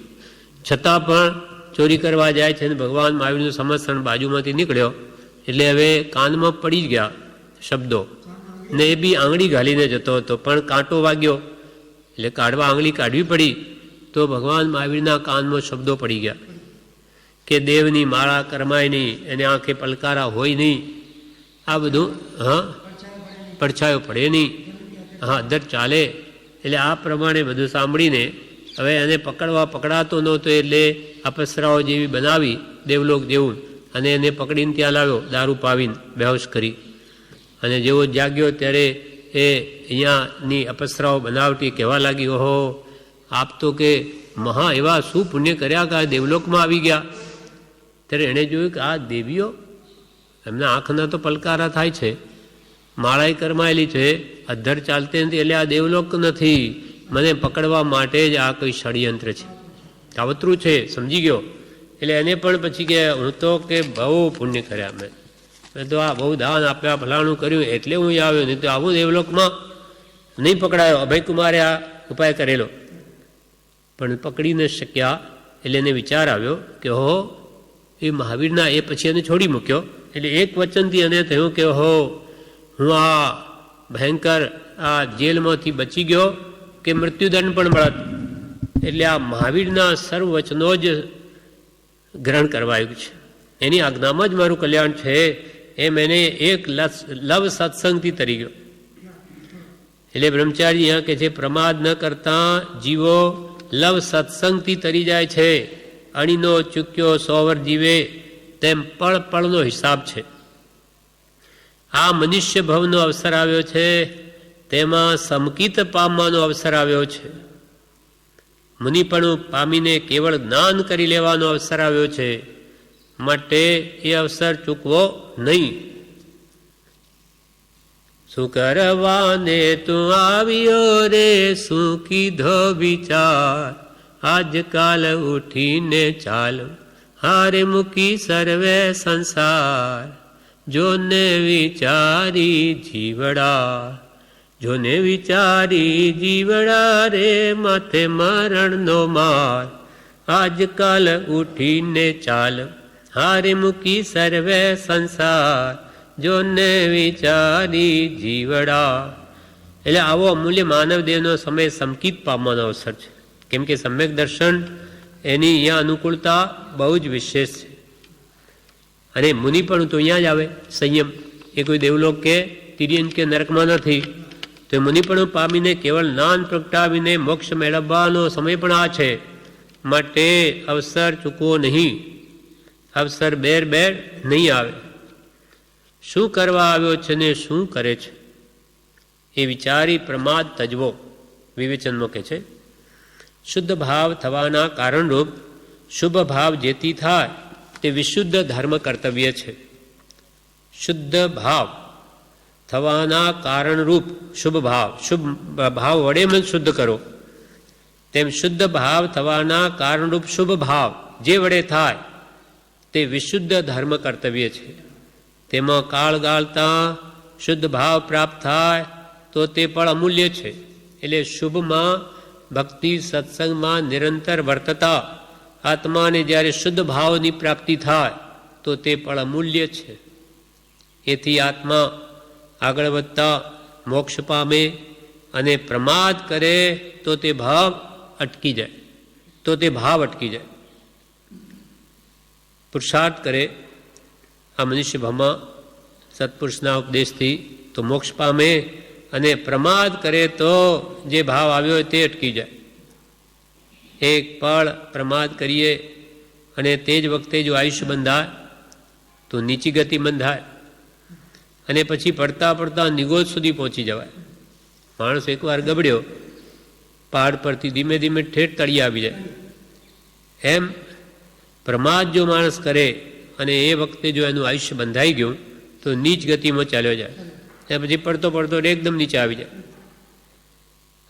છતાં પણ ચોરી કરવા જાય છે. અને ભગવાન મહાવીરનું સમર્થન બાજુમાંથી નીકળ્યો, એટલે હવે કાનમાં પડી જ ગયા શબ્દો, ને એ બી આંગળી ઘાલીને જતો હતો, પણ કાંટો વાગ્યો એટલે આંગળી કાઢવી પડી. તો ભગવાન મહાવીરના કાનમાં શબ્દો પડી ગયા કે દેવની માળા કરમાય નહીં, એને આંખે પલકારા હોય નહીં, આ બધું, હા, પડછાયો પડે નહીં, હા, અધર ચાલે. એટલે આ પ્રમાણે બધું સાંભળીને હવે એને પકડાતો નહોતો, એટલે અપસરાઓ જેવી બનાવી દેવલોક જેવું, અને એને પકડીને ત્યાં લાવ્યો, દારૂ પાવીને બેહોશ કરી. અને જેવો જાગ્યો ત્યારે એ અહીંયાની અપસરાઓ બનાવટી કહેવા લાગી, ઓહો, આપ તો કે મહા એવા શું પુણ્ય કર્યા કે આ દેવલોકમાં આવી ગયા. ત્યારે એણે જોયું કે આ દેવીઓ, એમના આંખના તો પલકારા થાય છે, માળાઈ કરમાયેલી છે, અધ્ધર ચાલતી નથી, એટલે આ દેવલોક નથી, મને પકડવા માટે જ આ કોઈ ષડયંત્ર છે, કાવતરું છે, સમજી ગયો. એટલે એને પણ પછી કે હું તો કે બહુ પુણ્ય કર્યા, મેં તો આ બહુ દાન આપ્યા, ફલાણું કર્યું, એટલે હું આવ્યો, નહીં તો આવું દેવલોકમાં નહીં પકડાયો. અભયકુમારે આ ઉપાય કરેલો, પણ પકડી ન શક્યા. એટલે એને વિચાર આવ્યો કે હો, એ મહાવીરના, એ પછી એને છોડી મૂક્યો. એટલે એક વચનથી એને થયું કે હો, હું આ ભયંકર આ જેલમાંથી બચી ગયો કે મૃત્યુદંડ પણ મળત. એટલે આ મહાવીરના સર્વ વચનો જ ગ્રહણ કરવાયું છે, એની આજ્ઞામાં જ મારું કલ્યાણ છે. એમ એને એક લવ સત્સંગથી તરી ગયો. એટલે બ્રહ્મચારી અહીંયા કે છે પ્રમાદ ન કરતા જીવો લવ સત્સંગથી તરી જાય છે, અણીનો ચૂક્યો 100 વર્ષ જીવે, તેમ પળ પળનો હિસાબ છે. આ મનુષ્ય ભવનો અવસર આવ્યો છે, તેમાં સમકિત પામવાનો અવસર આવ્યો છે. મુનિપણું પામીને કેવળ જ્ઞાન કરી લેવાનો અવસર આવ્યો છે, માટે એ અવસર ચૂકવો નહીં. શું કરવાને તું આવ્યો રે, શું કીધો વિચાર, આજકાલ ઉઠીને ચાલ, હારે મૂકી સર્વે સંસાર. જોને વિચારી જીવડા, જોને વિચારી જીવડા રે, માથે મરણનો માર. આજકાલ ઉઠીને ચાલ, હારે મૂકી સર્વે સંસાર. જોને વિચારી જીવડા. એટલે આવો અમૂલ્ય માનવદેહનો સમય સમકિત પામવાનો અવસર છે. કેમ કે સમ્યક દર્શન એની અહીંયા અનુકૂળતા બહુ જ વિશેષ છે. અને મુનિ પણ તો અહીંયા જ આવે. સંયમ એ કોઈ દેવલોક કે તિર્યન કે નરકમાં નથી. તો મુનિ પણ પામીને કેવળ જ્ઞાન પ્રગટાવીને મોક્ષ મેળવવાનો સમય પણ આ છે, માટે અવસર ચૂકવો નહીં. અવસર બેર નહીં આવે. શું કરવા આવ્યો છે ને શું કરે છે એ વિચારી પ્રમાદ તજવો. વિવેચનમાં કહે છે, શુદ્ધ ભાવ થવાના કારણરૂપ શુભ ભાવ જેથી થાય તે વિશુદ્ધ ધર્મ કર્તવ્ય છે. શુદ્ધ ભાવ થવાના કારણરૂપ શુભ ભાવ વડે મન શુદ્ધ કરો, તેમ શુદ્ધ ભાવ થવાના કારણરૂપ શુભ ભાવ જે વડે થાય તે વિશુદ્ધ ધર્મ કર્તવ્ય છે. તેમાં કાળ ગાળતા શુદ્ધ ભાવ પ્રાપ્ત થાય તો તે પણ અમૂલ્ય છે. એટલે શુભમાં ભક્તિ સત્સંગમાં નિરંતર વર્તતા આત્માને જ્યારે શુદ્ધ ભાવની પ્રાપ્તિ થાય તો તે પણ અમૂલ્ય છે. એથી આત્મા આગળ વધતા મોક્ષ પામે, અને પ્રમાદ કરે તો તે ભાવ અટકી જાય. પુરુષાર્થ કરે આ મનુષ્ય ભાવમાં સત્પુરુષના ઉપદેશથી તો મોક્ષ પામે, અને પ્રમાદ કરે તો જે ભાવ આવ્યો હોય તે અટકી જાય. એક પળ પ્રમાદ કરીએ અને તે જ વખતે જો આયુષ્ય બંધાય તો નીચી ગતિ બંધાય, અને પછી પડતા નિગોજ સુધી પહોંચી જવાય. માણસ એકવાર ગબડ્યો, પહાડ પરથી ધીમે ધીમે ઠેઠ તળિયે આવી જાય. એમ પ્રમાદ જો માણસ કરે અને એ વખતે જો એનું આયુષ્ય બંધાઈ ગયું તો નીચ ગતિમાં ચાલ્યો જાય, અને પછી પડતો એકદમ નીચે આવી જાય.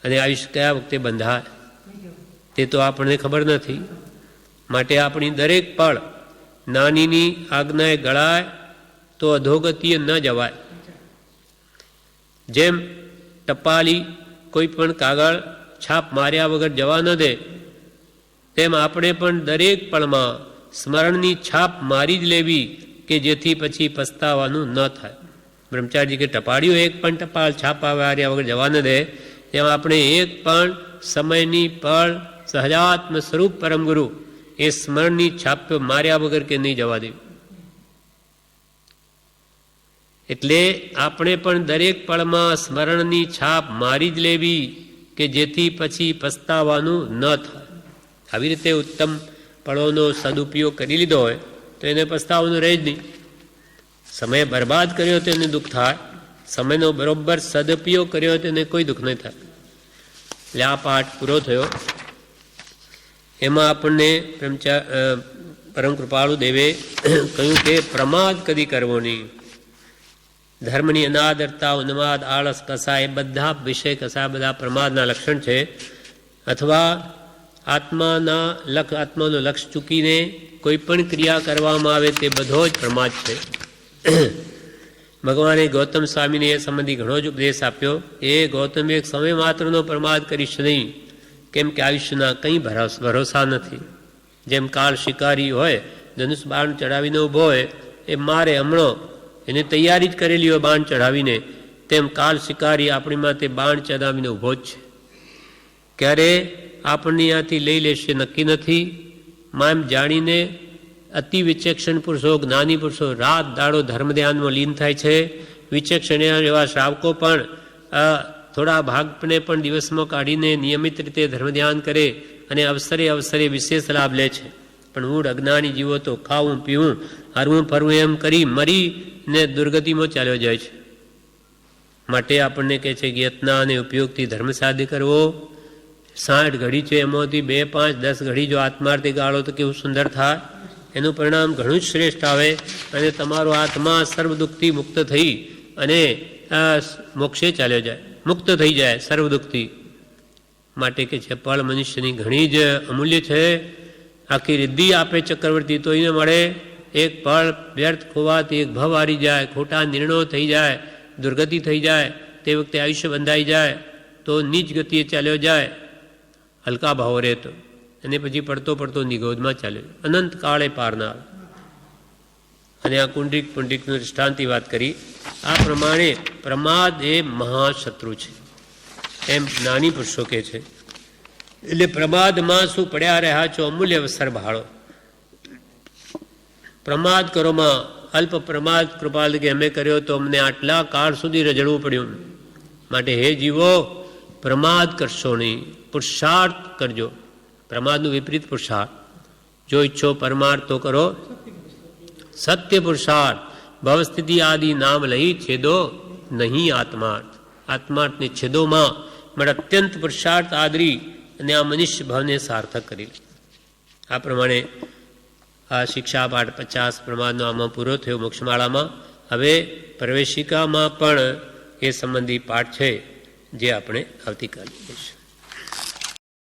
અને આયુષ્ય કયા વખતે બંધાય તે તો આપણને ખબર નથી. માટે આપણી દરેક પળ નાનીની આજ્ઞાએ ગળાય તો અધોગતિએ ન જવાય. જેમ ટપાલી કોઈ પણ કાગળ છાપ માર્યા વગર જવા ન દે, તેમ આપણે પણ દરેક પળમાં સ્મરણની છાપ મારી જ લેવી કે જેથી પછી પસ્તાવાનું ન થાય. બ્રહ્મચારી કે ટપાડીઓ એક પણ ટપાલ છાપા માર્યા વગર જવા ન દે, તેમ આપણે એક પણ સમયની પળ સહજાત્મ સ્વરૂપ પરમગુરુ એ સ્મરણની છાપ માર્યા વગર કે નહીં જવા દેવી. એટલે આપણે પણ દરેક પળમાં સ્મરણની છાપ મારી જ લેવી કે જેથી પછી પસ્તાવાનું ન થાય. આવી રીતે ઉત્તમ પળોનો સદુપયોગ કરી લીધો હોય તો એને પસ્તાવાનું રહે જ નહીં. સમય બરબાદ કર્યો તો એને દુઃખ થાય, સમયનો બરોબર સદુપયોગ કર્યો તો એને કોઈ દુઃખ નહીં થાય. એટલે આ પાઠ પૂરો થયો. એમાં આપણને પરમ કૃપાળુ દેવે કહ્યું કે પ્રમાદ કદી કરવો નહીં. ધર્મની અનાદરતા, ઉન્માદ, આળસ, કસા એ બધા વિષય કસા બધા પ્રમાદના લક્ષણ છે. અથવા આત્માનો લક્ષ્ય ચૂકીને કોઈ પણ ક્રિયા કરવામાં આવે તે બધો જ પ્રમાદ છે. ભગવાને ગૌતમ સ્વામીને એ સંબંધી ઘણો જ ઉપદેશ આપ્યો. એ ગૌતમ એક સમય માત્રનો પ્રમાદ કરીશ નહીં, કેમ કે આયુષ્યના કંઈ ભરોસા નથી. જેમ કાળ શિકારી હોય, ધનુષ બાણ ચડાવીને ઊભો હોય, એ મારે હમણો એને તૈયારી જ કરેલી હોય બાણ ચઢાવીને, તેમ કાળ શિકારી આપણી માથે બાણ ચડાવીને ઊભો જ છે. ક્યારે આપણને ત્યાંથી લઈ લેશે નક્કી નથી. એમ જાણીને અતિ વિચક્ષણ પુરુષો, જ્ઞાની પુરુષો રાત દાડો ધર્મ ધ્યાનમાં લીન થાય છે. વિચક્ષણ એવા શ્રાવકો પણ થોડા ભાગને પણ દિવસમાં કાઢીને નિયમિત રીતે ધર્મ ધ્યાન કરે અને અવસરે અવસરે વિશેષ લાભ લે છે. પણ મૂળ અજ્ઞાની જીવો તો ખાવું પીવું હરવું ફરવું એમ કરી મરીને દુર્ગતિમાં ચાલ્યો જાય છે. માટે આપણને કહે છે કે યત્ના અને ઉપયોગથી ધર્મ સાધ્ય કરવો. 60 ઘડી છે એમાંથી 2, 5, 10 ઘડી જો આત્માર્થે ગાળો તો કેવું સુંદર થાય. એનું પરિણામ ઘણું જ શ્રેષ્ઠ આવે અને તમારો આત્મા સર્વ દુઃખથી મુક્ત થઈ અને મોક્ષે ચાલ્યો જાય, મુક્ત થઈ જાય સર્વ દુઃખથી. માટે કે છે પળ મનુષ્યની ઘણી જ અમૂલ્ય છે. આખી રિદ્ધિ આપે ચક્રવર્તી તો એને મળે. એક પળ વ્યર્થ ખોવાથી એક ભવ હારી જાય, ખોટા નિર્ણયો થઈ જાય, દુર્ગતિ થઈ જાય, તે વખતે આયુષ્ય બંધાઈ જાય તો નીચ ગતિએ ચાલ્યો જાય હલકા ભાવો રહેતો અને પછી પડતો પડતો નિગોદમાં ચાલ્યો, અનંત કાળે પાર ના આવે. અને આ કુંડિક પુંડિકનું દૃષ્ટાંતની વાત કરી. આ પ્રમાણે પ્રમાદ એ મહાશત્રુ છે એમ જ્ઞાની પુરુષો કહે છે. એટલે પ્રમાદમાં શું પડ્યા રહ્યા છો, અમૂલ્ય અવસર ભાળો. પ્રમાદ કરોમાં અલ્પ પ્રમાદ કૃપાલ કે અમે કર્યો તો અમને આટલા કાળ સુધી રજડવું પડ્યું. માટે હે જીવો પ્રમાદ કરશો નહીં, પુરુષાર્થ કરજો. પ્રમાદનું વિપરીત પુરુષાર્થ. જો ઈચ્છો પરમાર્થ તો કરો સત્ય પુરુષાર્થ. ભવસ્થિતિ આદિ નામ લઈ છેદો નહીં આત્માર્થ. આત્માર્થને છેદોમાં મળે અત્યંત પુરુષાર્થ આદરી અને આ મનુષ્ય ભાવને સાર્થક કરી લે. આ પ્રમાણે આ શિક્ષા પાઠ 50 પ્રમાદનો આમાં પૂરો થયો મોક્ષમાળામાં. હવે પ્રવેશિકામાં પણ એ સંબંધી પાઠ છે જે આપણે આવતીકાલે લઈશું.